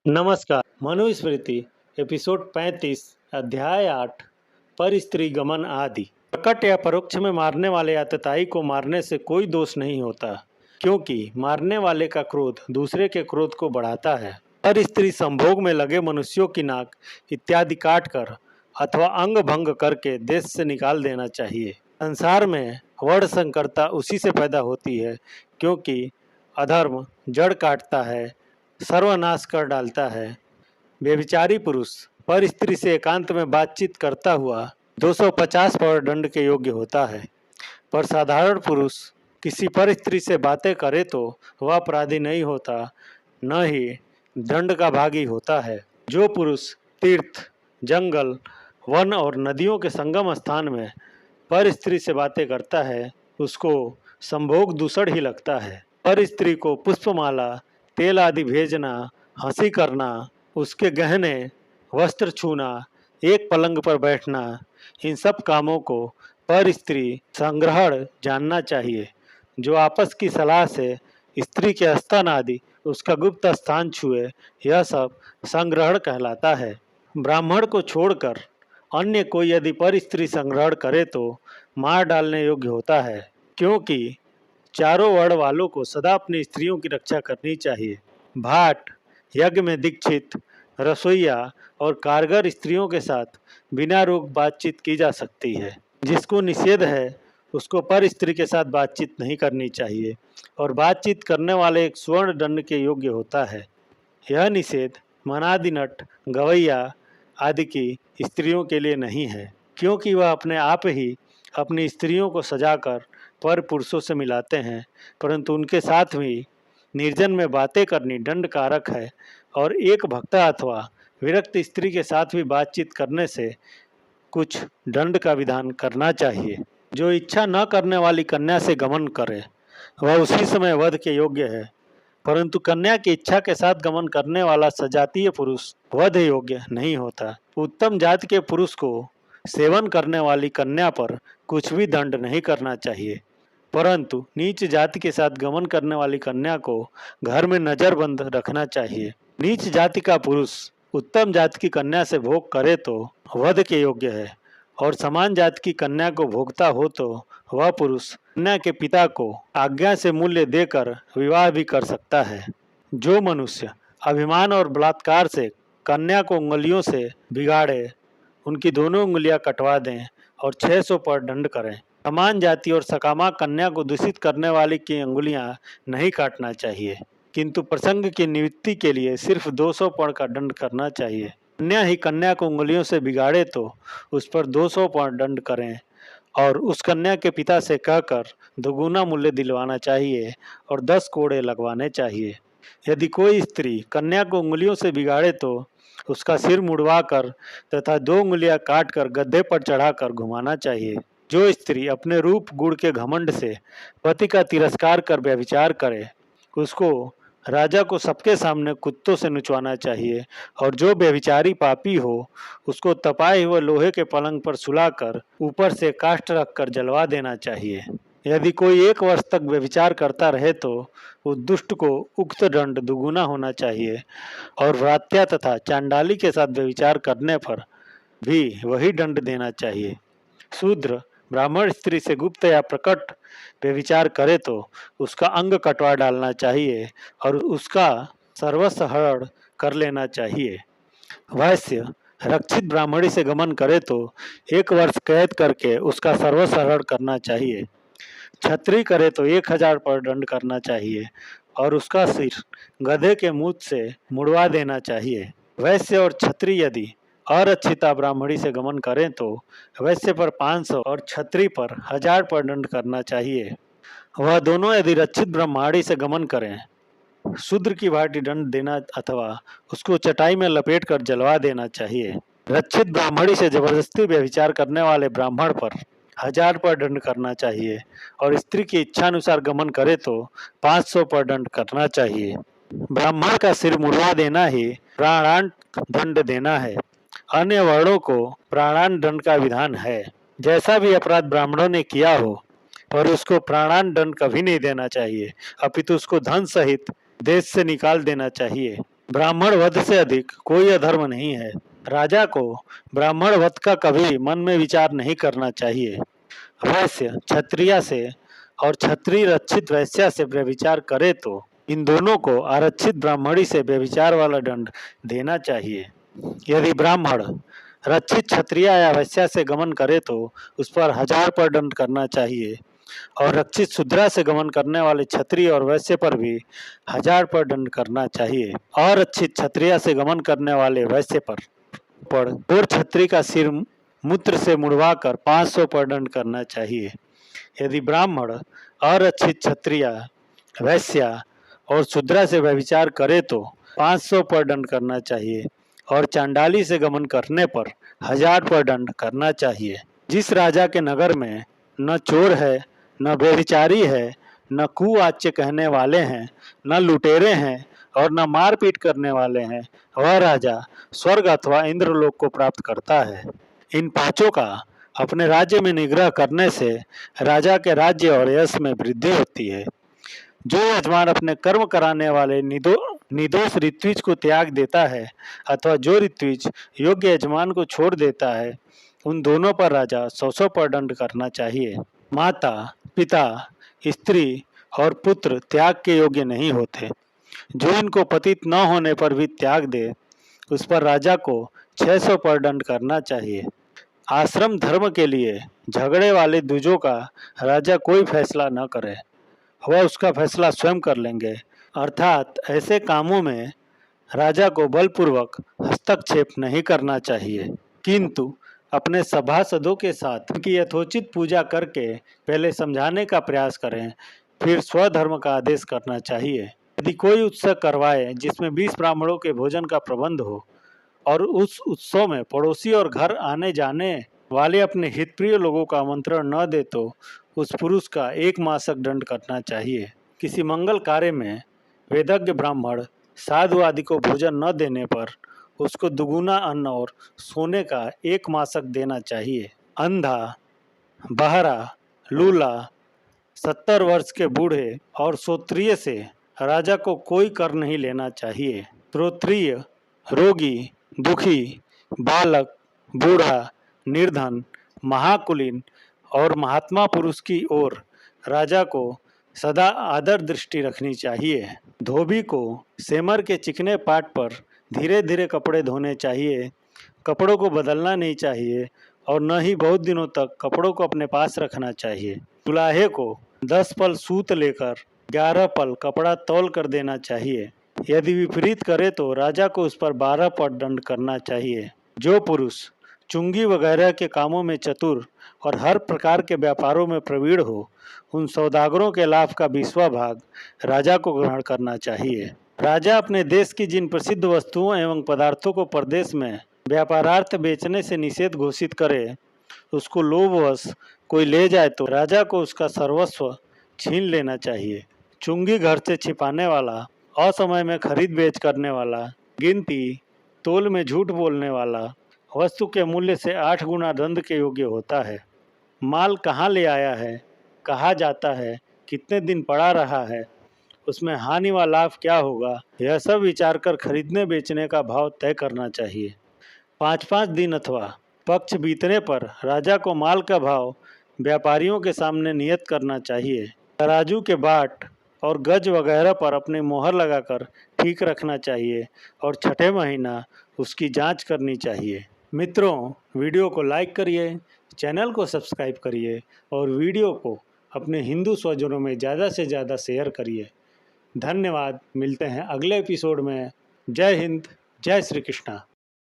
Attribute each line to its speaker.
Speaker 1: नमस्कार। मनुस्मृति एपिसोड 35 अध्याय 8 पर स्त्री गमन आदि। प्रकट या परोक्ष में मारने वाले आतताई को मारने से कोई दोष नहीं होता, क्योंकि मारने वाले का क्रोध दूसरे के क्रोध को बढ़ाता है। पर स्त्री संभोग में लगे मनुष्यों की नाक इत्यादि काट कर अथवा अंग भंग करके देश से निकाल देना चाहिए। संसार में वर्ण संकरता उसी से पैदा होती है, क्योंकि अधर्म जड़ काटता है, सर्वनाश कर डालता है। व्यभिचारी पुरुष पर स्त्री से एकांत में बातचीत करता हुआ 250 पर दंड के योग्य होता है, पर साधारण पुरुष किसी पर स्त्री से बातें करे तो वह अपराधी नहीं होता, न ही दंड का भागी होता है। जो पुरुष तीर्थ, जंगल, वन और नदियों के संगम स्थान में पर स्त्री से बातें करता है, उसको संभोग दूषण ही लगता है। पर स्त्री को पुष्पमाला, तेल आदि भेजना, हंसी करना, उसके गहने वस्त्र छूना, एक पलंग पर बैठना, इन सब कामों को पर स्त्री संग्रहण जानना चाहिए। जो आपस की सलाह से स्त्री के स्तन आदि उसका गुप्त स्थान छुए, यह सब संग्रहण कहलाता है। ब्राह्मण को छोड़कर अन्य कोई यदि पर स्त्री संग्रहण करे तो मार डालने योग्य होता है, क्योंकि चारों वर्ण वालों को सदा अपनी स्त्रियों की रक्षा करनी चाहिए। भाट, यज्ञ में दीक्षित, रसोइया और कारगर स्त्रियों के साथ बिना रोक बातचीत की जा सकती है। जिसको निषेध है उसको पर स्त्री के साथ बातचीत नहीं करनी चाहिए, और बातचीत करने वाले एक स्वर्ण दंड के योग्य होता है। यह निषेध मनादिनट, गवैया आदि की स्त्रियों के लिए नहीं है, क्योंकि वह अपने आप ही अपनी स्त्रियों को सजाकर पर पुरुषों से मिलाते हैं, परंतु उनके साथ भी निर्जन में बातें करनी दंड कारक है, और एक भक्ता अथवा विरक्त स्त्री के साथ भी बातचीत करने से कुछ दंड का विधान करना चाहिए। जो इच्छा न करने वाली कन्या से गमन करे वह उसी समय वध के योग्य है, परंतु कन्या की इच्छा के साथ गमन करने वाला सजातीय पुरुष वध योग्य नहीं होता। उत्तम जाति के पुरुष को सेवन करने वाली कन्या पर कुछ भी दंड नहीं करना चाहिए, परंतु नीच जाति के साथ गमन करने वाली कन्या को घर में नजरबंद रखना चाहिए। नीच जाति का पुरुष उत्तम जाति की कन्या से भोग करे तो वध के योग्य है, और समान जाति की कन्या को भोगता हो तो वह पुरुष कन्या के पिता को आज्ञा से मूल्य देकर विवाह भी कर सकता है। जो मनुष्य अभिमान और बलात्कार से कन्या को उंगलियों से बिगाड़े, उनकी दोनों उंगलियां कटवा दें और 600 पर दंड करें। समान जाति और सकामा कन्या को दूषित करने वाली की अंगुलियां नहीं काटना चाहिए, किंतु प्रसंग की निवृत्ति के लिए सिर्फ 200 पर्ण का दंड करना चाहिए। कन्या ही कन्या को उंगलियों से बिगाड़े तो उस पर 200 पर्ण दंड करें, और उस कन्या के पिता से कहकर दोगुना मूल्य दिलवाना चाहिए और 10 कोड़े लगवाने चाहिए। यदि कोई स्त्री कन्या को उंगलियों से बिगाड़े तो उसका सिर मुड़वा कर तथा 2 उंगलियां काट कर गद्दे पर चढ़ाकर घुमाना चाहिए। जो स्त्री अपने रूप गुण के घमंड से पति का तिरस्कार कर व्यभिचार करे, उसको राजा को सबके सामने कुत्तों से नुचवाना चाहिए, और जो व्यभिचारी पापी हो उसको तपाए हुए लोहे के पलंग पर सुलाकर ऊपर से काष्ठ रखकर जलवा देना चाहिए। यदि कोई 1 वर्ष तक व्यभिचार करता रहे तो उस दुष्ट को उक्त दंड दुगुना होना चाहिए, और व्रात्या तथा चांडाली के साथ व्यभिचार करने पर भी वही दंड देना चाहिए। शूद्र ब्राह्मण स्त्री से गुप्त या प्रकट व्यभिचार करे तो उसका अंग कटवा डालना चाहिए और उसका सर्वस्व हरण कर लेना चाहिए। वैश्य रक्षित ब्राह्मणी से गमन करे तो 1 वर्ष कैद करके उसका सर्वस्व हरण करना चाहिए। छत्री करे तो 1000 पर दंड करना चाहिए, और उसका सिर गधे के मूत से मुड़वा देना चाहिए। वैश्य और छत्री यदि अरक्षिता ब्राह्मणी से गमन करें तो वैश्य पर 500 और छत्री पर 1000 पर दंड करना चाहिए। वह दोनों यदि रक्षित ब्राह्मणी से गमन करें, शूद्र की भांति दंड देना अथवा उसको चटाई में लपेट कर जलवा देना चाहिए। रक्षित ब्राह्मणी से जबरदस्ती व्यभिचार करने वाले ब्राह्मण पर 1000 पर दंड करना चाहिए, और स्त्री की इच्छानुसार गमन करे तो 500 पर दंड करना चाहिए। ब्राह्मण का सिर मुड़वा देना ही प्राणांत दंड देना है। अन्य वर्णों को प्राणांत दंड का विधान है। जैसा भी अपराध ब्राह्मणों ने किया हो, पर उसको प्राणांत दंड कभी नहीं देना चाहिए, अपितु उसको धन सहित देश से निकाल देना चाहिए। ब्राह्मण वध से अधिक कोई अधर्म नहीं है। राजा को ब्राह्मण वध का कभी मन में विचार नहीं करना चाहिए। वैश्य क्षत्रिय से और क्षत्रिय रक्षित वैश्या से व्यभिचार करे तो इन दोनों को आरक्षित ब्राह्मणी से व्यभिचार वाला दंड देना चाहिए। यदि ब्राह्मण रक्षित क्षत्रिय या वैश्या से गमन करे तो उस पर 1000 पर दंड करना चाहिए और रक्षित शूद्रा से गमन करने वाले क्षत्रिय और वैश्य पर भी 1000 पर दंड करना चाहिए और रक्षित क्षत्रिय से गमन करने वाले वैश्य पर और क्षत्रिय का सिर मूत्र से मुड़वाकर 500 पर दंड करना चाहिए। यदि ब्राह्मण अरक्षित क्षत्रिय वैश्या और शूद्रा से व्यभिचार करे तो 500 पर दंड करना चाहिए और चांडाली से गमन करने पर 1000 पर दंड करना चाहिए। जिस राजा के नगर में न चोर है, न व्यभिचारी है, न कुवाच्य कहने वाले हैं, न लुटेरे हैं और न मारपीट करने वाले हैं, वह राजा स्वर्ग अथवा इंद्रलोक को प्राप्त करता है। इन पांचों का अपने राज्य में निग्रह करने से राजा के राज्य और यश में वृद्धि होती है। जो यजमान अपने कर्म कराने वाले निर्दोष ऋत्विज को त्याग देता है अथवा जो ऋत्विज योग्य यजमान को छोड़ देता है, उन दोनों पर राजा 100 पर दंड करना चाहिए। माता, पिता, स्त्री और पुत्र त्याग के योग्य नहीं होते। जो इनको पतित न होने पर भी त्याग दे, उस पर राजा को 600 पर दंड करना चाहिए। आश्रम धर्म के लिए झगड़े वाले द्विजों का राजा कोई फैसला न करे, वह उसका फैसला स्वयं कर लेंगे। अर्थात ऐसे कामों में राजा को बलपूर्वक हस्तक्षेप नहीं करना चाहिए, किंतु अपने सभासदों के साथ उनकी यथोचित पूजा करके पहले समझाने का प्रयास करें, फिर स्वधर्म का आदेश करना चाहिए। यदि कोई उत्सव करवाए जिसमें 20 ब्राह्मणों के भोजन का प्रबंध हो और उस उत्सव में पड़ोसी और घर आने जाने वाले अपने हितप्रिय लोगों का आमंत्रण न दे तो उस पुरुष का 1 मासक दंड करना चाहिए। किसी मंगल कार्य में वेदज्ञ ब्राह्मण साधु आदि को भोजन न देने पर उसको दुगुना अन्न और सोने का 1 मासक देना चाहिए। अंधा, बहरा, लूला, 70 वर्ष के बूढ़े और श्रोत्रिय से राजा को कोई कर नहीं लेना चाहिए। श्रोत्रिय, रोगी, दुखी, बालक, बूढ़ा, निर्धन, महाकुलीन और महात्मा पुरुष की ओर राजा को सदा आदर दृष्टि रखनी चाहिए। धोबी को सेमर के चिकने पाट पर धीरे धीरे कपड़े धोने चाहिए। कपड़ों को बदलना नहीं चाहिए और न ही बहुत दिनों तक कपड़ों को अपने पास रखना चाहिए। दुल्हे को 10 पल सूत लेकर 11 पल कपड़ा तौल कर देना चाहिए। यदि विपरीत करे तो राजा को उस पर 12 पर दंड करना चाहिए। जो पुरुष चुंगी वगैरह के कामों में चतुर और हर प्रकार के व्यापारों में प्रवीण हो, उन सौदागरों के लाभ का 20वां भाग राजा को ग्रहण करना चाहिए। राजा अपने देश की जिन प्रसिद्ध वस्तुओं एवं पदार्थों को प्रदेश में व्यापारार्थ बेचने से निषेध घोषित करे, उसको लोभवश कोई ले जाए तो राजा को उसका सर्वस्व छीन लेना चाहिए। चुंगी घर से छिपाने वाला, असमय में खरीद बेच करने वाला, गिनती तोल में झूठ बोलने वाला वस्तु के मूल्य से 8 गुना दंड के योग्य होता है। माल कहाँ ले आया है, कहाँ जाता है, कितने दिन पड़ा रहा है, उसमें हानि व लाभ क्या होगा, यह सब विचार कर खरीदने बेचने का भाव तय करना चाहिए। 5-5 दिन अथवा पक्ष बीतने पर राजा को माल का भाव व्यापारियों के सामने नियत करना चाहिए। तराजू के बाट और गज वगैरह पर अपनी मोहर लगाकर ठीक रखना चाहिए और छठे महीना उसकी जांच करनी चाहिए। मित्रों, वीडियो को लाइक करिए, चैनल को सब्सक्राइब करिए और वीडियो को अपने हिंदू स्वजनों में ज़्यादा से ज़्यादा शेयर करिए। धन्यवाद। मिलते हैं अगले एपिसोड में। जय हिंद, जय श्री कृष्णा।